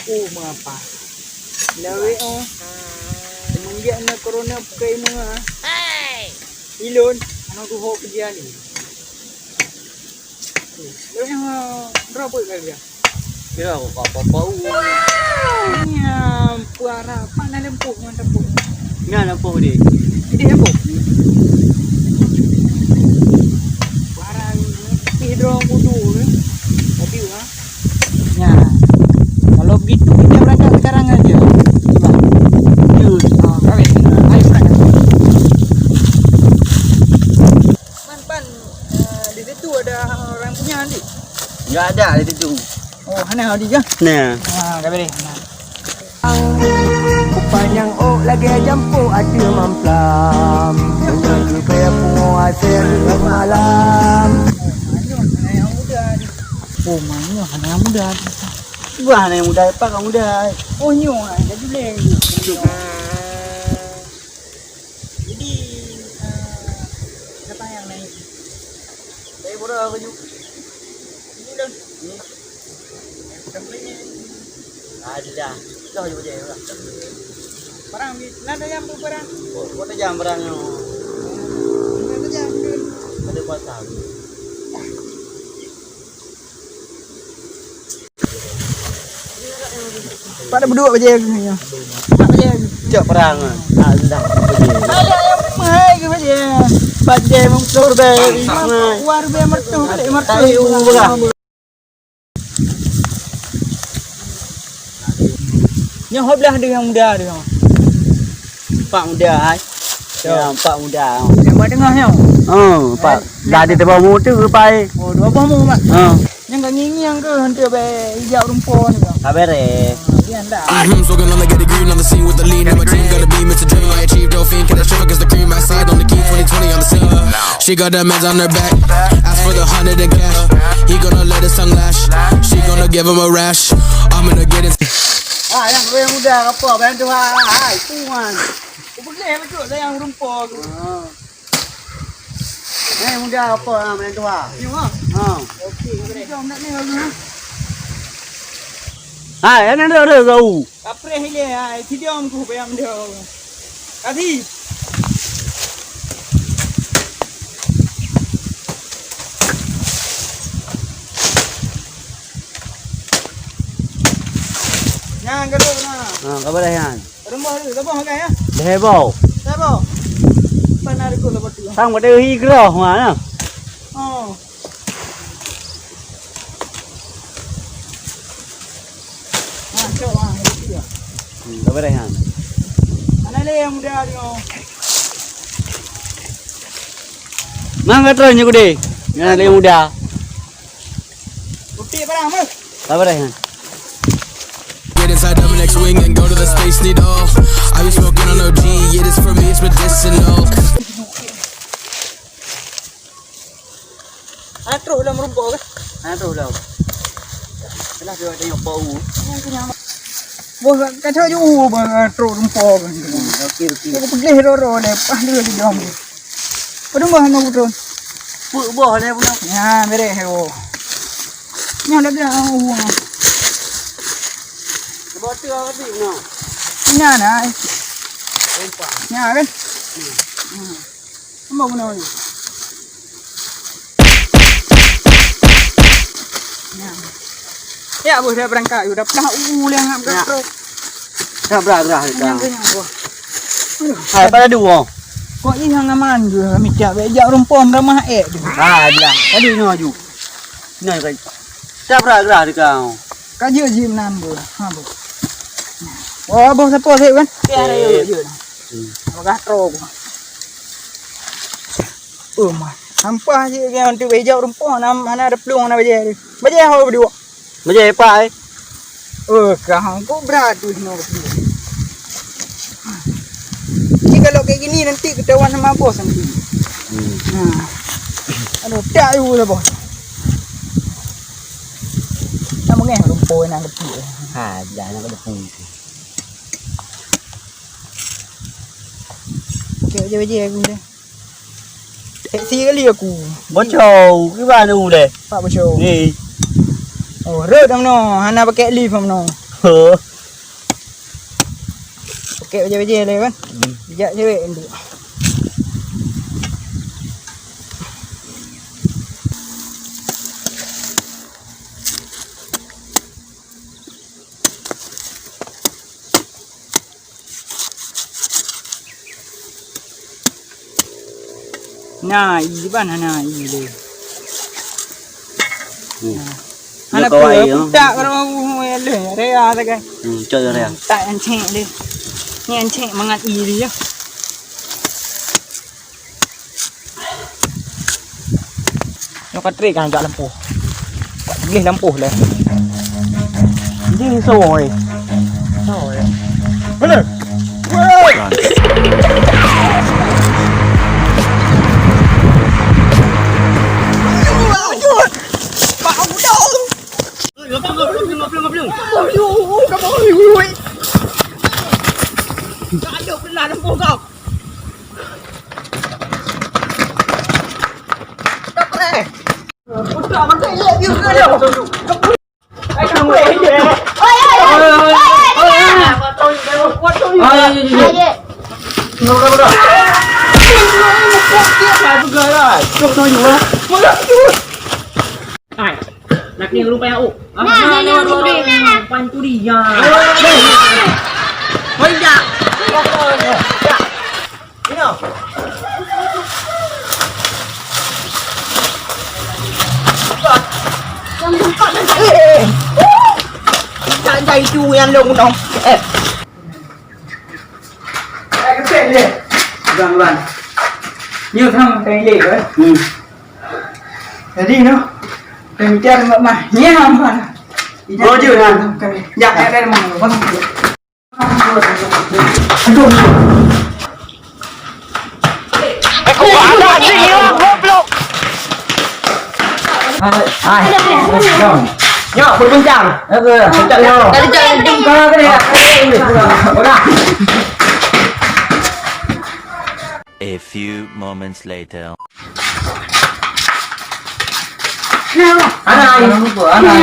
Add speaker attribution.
Speaker 1: Mengapa? Lawe semenjak na corona pakai mga ilon, ano ko ho kerja ni. Lalu yang berapa kali ya?
Speaker 2: Kira aku apa-apa.
Speaker 1: Ini puara mana lempuh mantap pun.
Speaker 2: Ni lempuh dia.
Speaker 1: Ini apa? Puara hidro kudu. Tapi ya. Kalau begitu kita berangkat sekarang aja. Coba. Yuk, kawin. Ayo berangkat. Man, di situ ada orang punya nanti.
Speaker 2: Enggak ada di situ.
Speaker 1: Oh, hana hadi je.
Speaker 2: Nah.
Speaker 1: Kawin.
Speaker 3: Panjang lagi jampu ada mamplam. Menjaga kaya puasa malam.
Speaker 1: Yang muda. Oh, mana hana yang muda.
Speaker 2: Buah yang muda apa kamu muda.
Speaker 1: Oh, nyo jadi leng. Jadi siapa yang naik?
Speaker 2: Saya bodoh aku juga.
Speaker 1: Bulan.
Speaker 2: Ada. Dah juga dia lah.
Speaker 1: Barang nada yang berperang.
Speaker 2: Kota jam berang.
Speaker 1: Nada yang
Speaker 2: Ada kuasa.
Speaker 1: pada berdua aja punya. Tak aja.
Speaker 2: Cok perang. Sudah.
Speaker 1: Ada yang mai ke aja. Bajai mengkur be. War be mertu, mertu. Yang belah ada yang muda dia.
Speaker 2: Pak muda hai. Ya, pak muda.
Speaker 1: Yang buat tengahnya.
Speaker 2: Pak. Dah di terbang motor ke pai.
Speaker 1: Oh, dua bomo mak.
Speaker 2: Oh.
Speaker 1: Yang gak ngingiang ke hantu be hijau rumpon ke.
Speaker 2: Sabar
Speaker 1: Dia ndak.
Speaker 4: Smoking on the get green on the scene with the lean and my team got a beam. It's a dream I achieved. Don't think can I show cause the cream outside on the key 2020 on the scene. She got that meds on her back. Ask for the 100 in cash. He gonna let his tongue lash. She gonna give him a rash. I'm gonna get it.
Speaker 1: Yang gue muda apa bantu tuan. Boleh betul dah yang rumpon.
Speaker 2: muda apa main tua.
Speaker 1: Ni okey boleh. Jom nak ni dulu.
Speaker 2: Yang ada kau.
Speaker 1: Kapre hile tidiam ku bayam dia. Kadi. Yang kedua na.
Speaker 2: Kabar yan.
Speaker 1: Rumah tu apa hang ya?
Speaker 2: Dehbo.
Speaker 1: Siapa? Panar ko lebat tu.
Speaker 2: Sang bade hi groh mana?
Speaker 1: Oh. Coba itu ya.
Speaker 2: Kabar yan.
Speaker 1: Ana le yang muda dia.
Speaker 2: Mang katronya gede. Yang ada muda.
Speaker 1: Bukti barang mas.
Speaker 2: Kabar yan.
Speaker 4: Get inside of the next wing and go to the space needle. I be smoking on OG, yeah, this for me, it's medicinal.
Speaker 1: Terus dalam rumput ke?
Speaker 2: Terus dah. Telah dia tengok bau.
Speaker 1: Yang kenyang. Bos kata je terus rumput kan.
Speaker 2: Okey.
Speaker 1: Aku pergi roro le, dia di dalam. Pada mah nak betul.
Speaker 2: Buah ni pun.
Speaker 1: Ya, mere heo. Yang dah dia uang.
Speaker 2: Botol apa ni no?
Speaker 1: Nya na. Nya kan? Mau guna ni. Ya, bos dah berangkat. Dah pernah ulang nak berangkat.
Speaker 2: Dah berah
Speaker 1: Yang
Speaker 2: dah.
Speaker 1: kenyang bos.
Speaker 2: Hai pada dua.
Speaker 1: Kok ini hang aman je mijak bejak rumpon ramah dia.
Speaker 2: Dah. Tadi ni aju. Ni kai. Dah berah kau.
Speaker 1: Kaje jim nan bos. Ha bos. Oh, bos siapa sih kan? Ya, ya. Agak tro. Mah. Sampah je kan untuk bejak rumpon mana ada peluang nak bejak. Bejak hau berdua.
Speaker 2: Macam apa ai?
Speaker 1: Kau kau berat tu nak. Ni kalau kayak gini nanti ketahuan sama bos nanti. Aduh, tak you lah bos. Nak mengeh rumpon nak kecil.
Speaker 2: Jangan ada pun.
Speaker 1: Okey, je aku dah. Taksi kali aku.
Speaker 2: Bocor, ke mana tu deh?
Speaker 1: Pak bocor.
Speaker 2: Ni.
Speaker 1: Oh, road am no. Hana pakai lift am no. Okey baje-baje lah kan. Bijak cewek nanti. Nah, ini ban nah ini deh. Anak tak kalau le rea tak kan.
Speaker 2: Chơi rồi à?
Speaker 1: Tak anh chè đi. Nghe anh chè mangat i đi chứ. Nó có trì càng lampu. Beli lampu lah. Ini soy. Soy. Benar.
Speaker 5: Nak ni lupa ya, pantu dia.
Speaker 1: Chạy chu em đâu không? Cái chuyện gì? Vâng. Nhiều thằng cái gì đấy? Cái gì nữa? Cái mình chơi mà nhé không hả? Có chứ hả? Dạ em đây là một con thằng. Nhỏ, một chàng. Rồi, chặn nhau. Cái này
Speaker 6: A few moments later.
Speaker 5: Ana.
Speaker 1: Ana.